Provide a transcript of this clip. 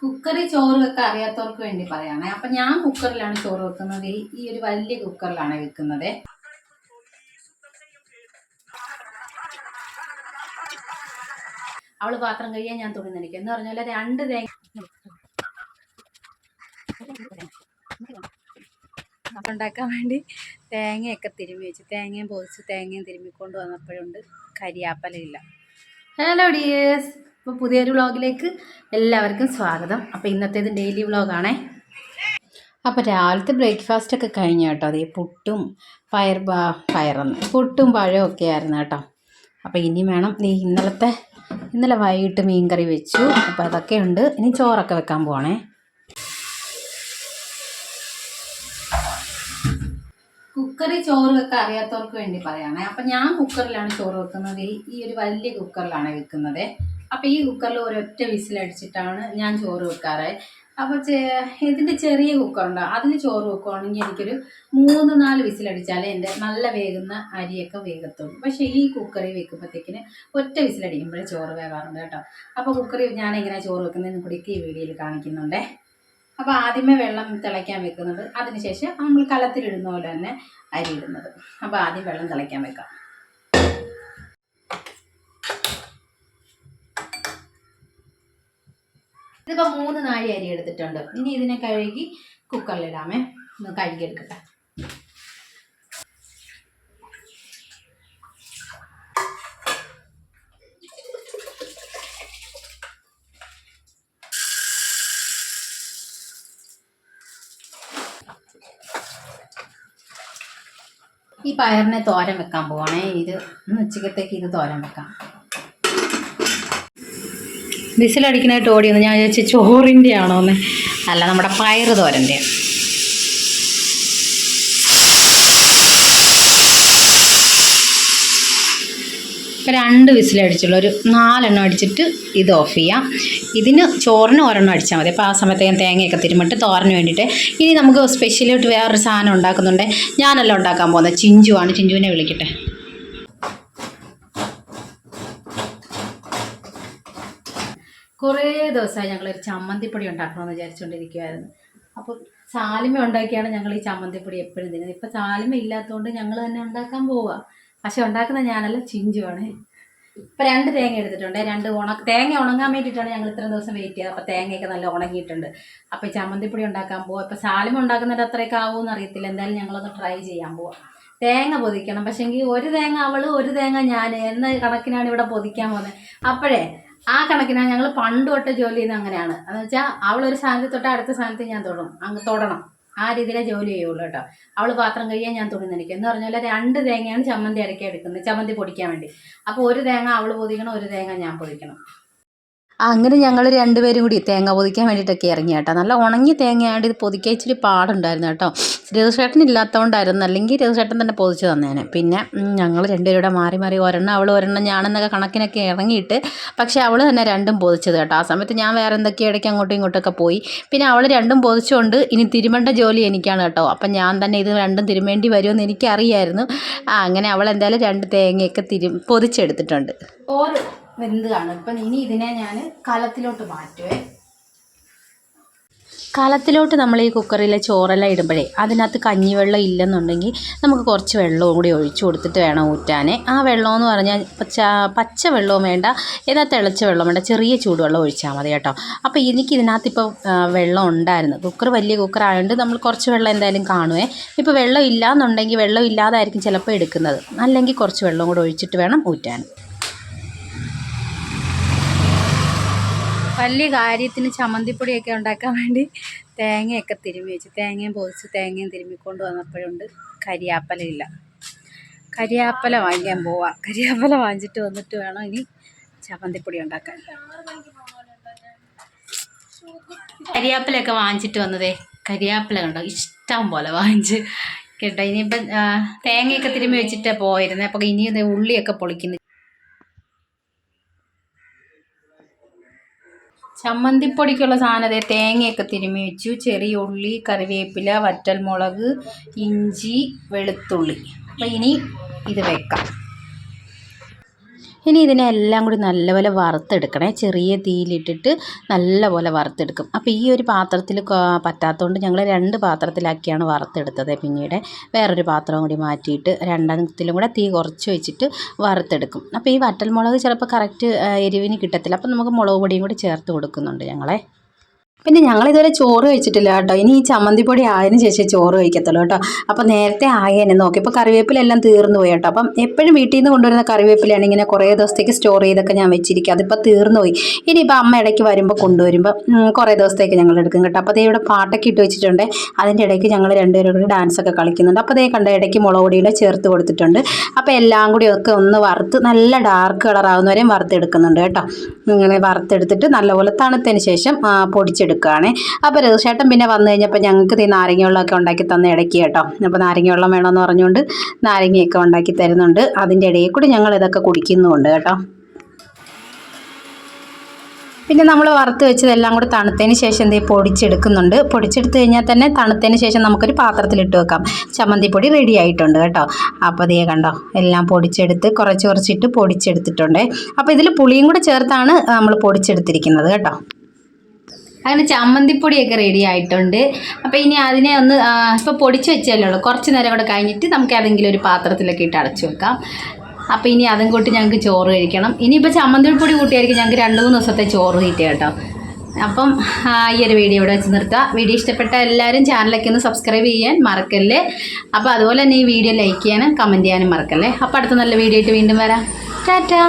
കുക്കറിൽ ചോറ് വെക്കാൻ അറിയാത്തവർക്ക് വേണ്ടി പറയാണേ. അപ്പം ഞാൻ കുക്കറിലാണ് ചോറ് വെക്കുന്നത്. ഈ ഒരു വലിയ കുക്കറിലാണ് വെക്കുന്നത്. അവള് പാത്രം കഴിയാൻ ഞാൻ തുണി നനയ്ക്കും എന്ന് പറഞ്ഞ പോലെ 2 തേങ്ങ ഉണ്ടാക്കാൻ വേണ്ടി തേങ്ങയൊക്കെ തിരുമ്മി വെച്ച് തേങ്ങയും പൊതിച്ച് തേങ്ങയും തിരുമ്മിക്കൊണ്ട് വന്നപ്പോഴുണ്ട് കരിയാപ്പലയില്ല. ഹലോ ഡിയേഴ്സ്, ഇപ്പോൾ പുതിയൊരു വ്ളോഗിലേക്ക് എല്ലാവർക്കും സ്വാഗതം. അപ്പോൾ ഇന്നത്തേത് ഡെയിലി വ്ളോഗാണേ. അപ്പോൾ രാവിലത്തെ ബ്രേക്ക്ഫാസ്റ്റൊക്കെ കഴിഞ്ഞു കേട്ടോ. അതേ പുട്ടും പുട്ടും പഴവും ഒക്കെ ആയിരുന്നു കേട്ടോ. അപ്പോൾ ഇനി വേണം ഇന്നലെ വൈകിട്ട് മീൻകറി വെച്ചു. അപ്പോൾ അതൊക്കെ ഉണ്ട്. ഇനി ചോറൊക്കെ വെക്കാൻ പോവാണേ. കുക്കറിൽ ചോറ് വെക്കാൻ അറിയാത്തവർക്ക് വേണ്ടി പറയാണേ. അപ്പം ഞാൻ കുക്കറിലാണ് ചോറ് വെക്കുന്നത്. ഈ ഒരു വലിയ കുക്കറിലാണ് വെക്കുന്നത്. അപ്പോൾ ഈ കുക്കറിൽ ഒരൊറ്റ വിസിലടിച്ചിട്ടാണ് ഞാൻ ചോറ് വെക്കാറ്. അപ്പോൾ ഇതിൻ്റെ ചെറിയ കുക്കറുണ്ട്, അതിൽ ചോറ് വെക്കുകയാണെങ്കിൽ എനിക്കൊരു 3-4 വിസിലടിച്ചാലേ എൻ്റെ നല്ല വേകുന്ന അരിയൊക്കെ വേഗത്തുള്ളൂ. പക്ഷേ ഈ കുക്കറിൽ വെക്കുമ്പോഴത്തേക്കിന് ഒറ്റ വിസിലടിക്കുമ്പോഴേ ചോറ് വേകാറുണ്ട് കേട്ടോ. അപ്പോൾ കുക്കറിൽ ഞാൻ എങ്ങനെ ചോറ് വെക്കുന്നതെന്ന് കൂടി ഈ വീഡിയോയിൽ കാണിക്കുന്നുണ്ടേ. അപ്പോൾ ആദ്യമേ വെള്ളം തിളയ്ക്കാൻ വെക്കുന്നത്, അതിനുശേഷം നമ്മൾ കലത്തിലിടുന്ന പോലെ തന്നെ അരി ഇടുന്നത്. അപ്പോൾ ആദ്യം വെള്ളം തിളയ്ക്കാൻ വെക്കാം. ഇതിപ്പോൾ 3 നാഴി അരി എടുത്തിട്ടുണ്ട്. ഇനി ഇതിനെ കഴുകി കുക്കറിലിടാമേ. ഒന്ന് കഴുകിയെടുക്കട്ടെ. ഈ പയറിനെ തോരൻ വെക്കാൻ പോവാണേ. ഉച്ചക്കത്തേക്ക് ഇത് തോരൻ വെക്കാം. വിസിലടിക്കണായിട്ട് ഓടിയെന്ന് ഞാൻ വിചാരിച്ചു ചോറിൻ്റെ ആണോന്ന്. അല്ല, നമ്മുടെ പയറ് തോരൻ്റെ. ഇപ്പം 2 വിസിലടിച്ചുള്ളൂ. ഒരു 4 അടിച്ചിട്ട് ഇത് ഓഫ് ചെയ്യാം. ചോറിന് 1 അടിച്ചാൽ മതി. അപ്പോൾ ആ സമയത്ത് ഞാൻ തേങ്ങയൊക്കെ തിരുമിട്ട് തോരന് വേണ്ടിയിട്ട് ഇനി നമുക്ക് സ്പെഷ്യലായിട്ട് വേറൊരു സാധനം ഉണ്ടാക്കുന്നുണ്ട്. ഞാനല്ല ഉണ്ടാക്കാൻ പോകുന്നത്, ചിഞ്ചുവാണ്. ചിഞ്ചുവിനെ വിളിക്കട്ടെ. കുറേ ദിവസമായി ഞങ്ങളൊരു ചമ്മന്തിപ്പൊടി ഉണ്ടാക്കണമെന്ന് വിചാരിച്ചുകൊണ്ടിരിക്കുമായിരുന്നു. അപ്പോൾ സാലിമ ഉണ്ടാക്കിയാണ് ഞങ്ങൾ ഈ ചമ്മന്തിപ്പൊടി എപ്പോഴും തിന്നുന്നത്. ഇപ്പം സാലിമ ഇല്ലാത്തതുകൊണ്ട് ഞങ്ങൾ തന്നെ ഉണ്ടാക്കാൻ പോവുക. പക്ഷെ ഉണ്ടാക്കുന്ന ഞാനല്ല, ചിഞ്ചുവാണ്. ഇപ്പം 2 തേങ്ങ എടുത്തിട്ടുണ്ട്. 2 തേങ്ങ ഉണങ്ങാൻ വേണ്ടിയിട്ടാണ് ഞങ്ങൾ ഇത്രയും ദിവസം വെയിറ്റ് ചെയ്തത്. അപ്പോൾ തേങ്ങയൊക്കെ നല്ല ഉണങ്ങിയിട്ടുണ്ട്. അപ്പോൾ ഈ ചമ്മന്തിപ്പൊടി ഉണ്ടാക്കാൻ പോവുക. ഇപ്പോൾ സാലിമ ഉണ്ടാക്കുന്നതിൻ്റെ അത്രയൊക്കെ ആവുമെന്ന് അറിയത്തില്ല. എന്തായാലും ഞങ്ങളൊന്ന് ട്രൈ ചെയ്യാൻ പോവാം. തേങ്ങ പൊതിക്കണം. പക്ഷേങ്കിൽ 1 തേങ്ങ അവൾ, 1 തേങ്ങ ഞാൻ എന്ന കണക്കിനാണ് ഇവിടെ പൊതിക്കാൻ പോകുന്നത്. അപ്പോഴേ ആ കണക്കിനാണ് ഞങ്ങൾ പണ്ട് തൊട്ട് ജോലി ചെയ്യുന്നത്. അങ്ങനെയാണ്. എന്ന് വെച്ചാൽ അവളൊരു സ്ഥാനത്ത് തൊട്ട് അടുത്ത സ്ഥാനത്ത് ഞാൻ തൊടണം. ആ രീതിയിലേ ജോലി ചെയ്യുള്ളൂ കേട്ടോ. അവൾ പാത്രം കഴിയാൻ ഞാൻ തുണി നനയ്ക്കും എന്ന് പറഞ്ഞ പോലെ 2 തേങ്ങയാണ് ചമ്മന്തി അരയ്ക്കാൻ എടുക്കുന്നത്, ചമ്മന്തി പൊടിക്കാൻ വേണ്ടി. അപ്പോൾ 1 തേങ്ങ അവൾ പൊതിക്കണം, 1 തേങ്ങ ഞാൻ പൊതിക്കണം. അങ്ങനെ ഞങ്ങൾ 2 പേരും കൂടി തേങ്ങ പൊതിക്കാൻ വേണ്ടിയിട്ടൊക്കെ ഇറങ്ങി കേട്ടോ. നല്ല ഉണങ്ങിയ തേങ്ങയായിട്ട് ഇത് പൊതിക്കാൻ ഇച്ചിരി പാടുണ്ടായിരുന്നു കേട്ടോ. രഘുചേട്ടൻ ഇല്ലാത്തതുകൊണ്ടായിരുന്നു, അല്ലെങ്കിൽ രഘുചേട്ടൻ തന്നെ പൊതിച്ച് തന്നേനെ. പിന്നെ ഞങ്ങൾ 2 പേരുടെ മാറി ഒരെണ്ണം അവൾ, ഒരെണ്ണം ഞാനെന്നൊക്കെ കണക്കിനൊക്കെ ഇറങ്ങിയിട്ട് പക്ഷേ അവൾ തന്നെ 2ഉം പൊതിച്ചത് കേട്ടോ. ആ സമയത്ത് ഞാൻ വേറെ എന്തൊക്കെ ഇടയ്ക്ക് അങ്ങോട്ടും ഇങ്ങോട്ടൊക്കെ പോയി. പിന്നെ അവൾ 2ഉം പൊതിച്ചുകൊണ്ട് ഇനി തിരുമേണ്ട ജോലി എനിക്കാണ് കേട്ടോ. അപ്പം ഞാൻ തന്നെ ഇത് 2ഉം തിരുമേണ്ടി വരുമെന്ന് എനിക്കറിയായിരുന്നു. അങ്ങനെ അവൾ എന്തായാലും 2 തേങ്ങയൊക്കെ പൊതിച്ചെടുത്തിട്ടുണ്ട്. വെന്ത് കാണും. ഇപ്പം ഇനി ഇതിനെ ഞാൻ കലത്തിലോട്ട് മാറ്റുവേ. കലത്തിലോട്ട് നമ്മൾ ഈ കുക്കറിലെ ചോറെല്ലാം ഇടുമ്പോഴേ അതിനകത്ത് കഞ്ഞിവെള്ളം ഇല്ലെന്നുണ്ടെങ്കിൽ നമുക്ക് കുറച്ച് വെള്ളവും കൂടി ഒഴിച്ചു കൊടുത്തിട്ട് വേണം ഊറ്റാൻ. ആ വെള്ളമെന്ന് പറഞ്ഞാൽ പച്ച വെള്ളവും വേണ്ട, എന്നാൽ തിളച്ച വെള്ളം വേണ്ട, ചെറിയ ചൂടുവെള്ളം ഒഴിച്ചാൽ മതി കേട്ടോ. അപ്പോൾ ഇതിനകത്തിപ്പോൾ വെള്ളം ഉണ്ടായിരുന്നു. കുക്കർ വലിയ കുക്കർ ആയതുകൊണ്ട് നമ്മൾ കുറച്ച് വെള്ളം എന്തായാലും കാണുവേ. ഇപ്പോൾ വെള്ളം ഇല്ലയെന്നുണ്ടെങ്കിൽ വെള്ളം ഇല്ലാതായിരിക്കും ചിലപ്പോൾ എടുക്കുന്നത്, അല്ലെങ്കിൽ കുറച്ച് വെള്ളം കൂടി ഒഴിച്ചിട്ട് വേണം ഊറ്റാൻ. വലിയ കാര്യത്തിന് ചമ്മന്തിപ്പൊടിയൊക്കെ ഉണ്ടാക്കാൻ വേണ്ടി തേങ്ങയൊക്കെ തിരുമ്മി വെച്ച് തേങ്ങയും പൊതിച്ച് തേങ്ങയും തിരുമ്മിക്കൊണ്ട് വന്നപ്പോഴുണ്ട് കരിയാപ്പലയില്ല. കരിയാപ്പല വാങ്ങിക്കാൻ പോവാം. കരിയാപ്പല വാങ്ങിച്ചിട്ട് വന്നിട്ട് വേണം ഇനി ചമ്മന്തിപ്പൊടി ഉണ്ടാക്കാൻ. കരിയാപ്പലയൊക്കെ വാങ്ങിച്ചിട്ട് വന്നതേ, കരിയാപ്പല കണ്ടോ, ഇഷ്ടം പോലെ വാങ്ങിച്ച് കേട്ടോ. ഇനിയിപ്പം തേങ്ങയൊക്കെ തിരുമ്മി വെച്ചിട്ട് പോയിരുന്നത്. അപ്പോൾ ഇനി ഉള്ളിയൊക്കെ പൊളിക്കുന്നു. ചമ്മന്തിപ്പൊടിക്കുള്ള സാധനം തേങ്ങയൊക്കെ തിരുമ്മി വെച്ചു. ചെറിയ ഉള്ളി, കറിവേപ്പില, വറ്റൽമുളക്, ഇഞ്ചി, വെളുത്തുള്ളി. അപ്പോൾ ഇനി ഇത് വെക്കാം. ഇനി ഇതിനെല്ലാം കൂടി നല്ലപോലെ വറുത്തെടുക്കണേ. ചെറിയ തീയിലിട്ടിട്ട് നല്ലപോലെ വറുത്തെടുക്കും. അപ്പോൾ ഈ ഒരു പാത്രത്തിൽ പറ്റാത്തതുകൊണ്ട് ഞങ്ങൾ 2 പാത്രത്തിലാക്കിയാണ് വറുത്തെടുത്തത്. പിന്നീട് വേറൊരു പാത്രം കൂടി മാറ്റിയിട്ട് രണ്ടെണ്ണത്തിലും കൂടെ തീ കുറച്ച് വെച്ചിട്ട് വറുത്തെടുക്കും. അപ്പോൾ ഈ വറ്റൽമുളക് ചിലപ്പോൾ കറക്റ്റ് എരിവിന് കിട്ടത്തില്ല. അപ്പോൾ നമുക്ക് മുളക് പൊടിയും കൂടി ചേർത്ത് കൊടുക്കുന്നുണ്ട് ഞങ്ങളെ. പിന്നെ ഞങ്ങളിതുവരെ ചോറ് കഴിച്ചിട്ടില്ല കേട്ടോ. ഇനി ഈ ചമ്മന്തിപ്പൊടി ആയതിനു ശേഷം ചോറ് കഴിക്കത്തുള്ളൂ കേട്ടോ. അപ്പോൾ നേരത്തെ ആയേനെ നോക്കി. ഇപ്പോൾ കറിവേപ്പിലെല്ലാം തീർന്നു പോയി കേട്ടോ. അപ്പം എപ്പോഴും വീട്ടിൽ നിന്ന് കൊണ്ടുവരുന്ന കറിവേപ്പിലാണ് ഇങ്ങനെ കുറേ ദിവസത്തേക്ക് സ്റ്റോർ ചെയ്തൊക്കെ ഞാൻ വെച്ചിരിക്കുക. അതിപ്പോൾ തീർന്നു പോയി. ഇനിയിപ്പോൾ അമ്മ ഇടയ്ക്ക് വരുമ്പോൾ കൊണ്ടുവരുമ്പോൾ കുറേ ദിവസത്തേക്ക് ഞങ്ങൾ എടുക്കും കേട്ടോ. അപ്പോൾ അതേ ഇവിടെ പാട്ടൊക്കെ ഇട്ട് വെച്ചിട്ടുണ്ട്. അതിൻ്റെ ഇടയ്ക്ക് ഞങ്ങൾ രണ്ടുപേരും കൂടി ഡാൻസൊക്കെ കളിക്കുന്നുണ്ട്. അപ്പോൾ അതേ കണ്ട ഇടയ്ക്ക് മുളക് പൊടിയുടെ ചേർത്ത് കൊടുത്തിട്ടുണ്ട്. അപ്പോൾ എല്ലാം കൂടി ഒക്കെ ഒന്ന് വറുത്ത് നല്ല ഡാർക്ക് കളറാവുന്നവരെയും വറുത്തെടുക്കുന്നുണ്ട് കേട്ടോ. ഇങ്ങനെ വറുത്തെടുത്തിട്ട് നല്ലപോലെ തണുത്തതിന് ശേഷം പൊടിച്ചെടുക്കുകയാണ്. അപ്പോൾ രഘുചേട്ടൻ പിന്നെ വന്നു കഴിഞ്ഞപ്പോൾ ഞങ്ങൾക്ക് നാരങ്ങ വെള്ളമൊക്കെ ഉണ്ടാക്കി തന്ന ഇടയ്ക്ക് കേട്ടോ. അപ്പോൾ നാരങ്ങ വെള്ളം വേണമെന്ന് പറഞ്ഞുകൊണ്ട് നാരങ്ങയൊക്കെ ഉണ്ടാക്കി തരുന്നുണ്ട്. അതിൻ്റെ ഇടയിൽ കൂടി ഞങ്ങൾ ഇതൊക്കെ കുടിക്കുന്നുമുണ്ട് കേട്ടോ. പിന്നെ നമ്മൾ വറുത്ത് വെച്ചതെല്ലാം കൂടി തണുത്തതിന് ശേഷം എന്തേ പൊടിച്ചെടുക്കുന്നുണ്ട്. പൊടിച്ചെടുത്ത് കഴിഞ്ഞാൽ തന്നെ തണുത്തതിന് ശേഷം നമുക്കൊരു പാത്രത്തിലിട്ട് വെക്കാം. ചമ്മന്തിപ്പൊടി റെഡി ആയിട്ടുണ്ട് കേട്ടോ. അപ്പോൾ അതേ കണ്ടോ എല്ലാം പൊടിച്ചെടുത്ത് കുറച്ചിട്ട് പൊടിച്ചെടുത്തിട്ടുണ്ട്. അപ്പോൾ ഇതിൽ പുളിയും കൂടെ ചേർത്താണ് നമ്മൾ പൊടിച്ചെടുത്തിരിക്കുന്നത് കേട്ടോ. അങ്ങനെ ചമ്മന്തിപ്പൊടിയൊക്കെ റെഡി ആയിട്ടുണ്ട്. അപ്പോൾ ഇനി അതിനെ ഒന്ന് ഇപ്പോൾ പൊടിച്ച് വെച്ചല്ലേ ഉള്ളൂ. കുറച്ച് നേരം കൂടെ കഴിഞ്ഞിട്ട് നമുക്ക് ഏതെങ്കിലും ഒരു പാത്രത്തിലൊക്കെ ഇട്ട് അടച്ചു വെക്കാം. അപ്പോൾ ഇനി അതും കൂട്ടി ഞങ്ങൾക്ക് ചോറ് കഴിക്കണം. ഇനിയിപ്പോൾ ചമ്മന്തിപ്പൊടി കൂട്ടിയായിരിക്കും ഞങ്ങൾക്ക് 2-3 ദിവസത്തെ ചോറ് കിട്ടുക കേട്ടോ. അപ്പം ഈ ഒരു വീഡിയോ ഇവിടെ വെച്ച് നിർത്തുക. വീഡിയോ ഇഷ്ടപ്പെട്ട എല്ലാവരും ചാനലൊക്കെ ഒന്ന് സബ്സ്ക്രൈബ് ചെയ്യാൻ മറക്കല്ലേ. അപ്പോൾ അതുപോലെ തന്നെ ഈ വീഡിയോ ലൈക്ക് ചെയ്യാനും കമൻറ്റ് ചെയ്യാനും മറക്കല്ലേ. അപ്പോൾ അടുത്ത നല്ല വീഡിയോ ആയിട്ട് വീണ്ടും വരാം. ടാറ്റാ.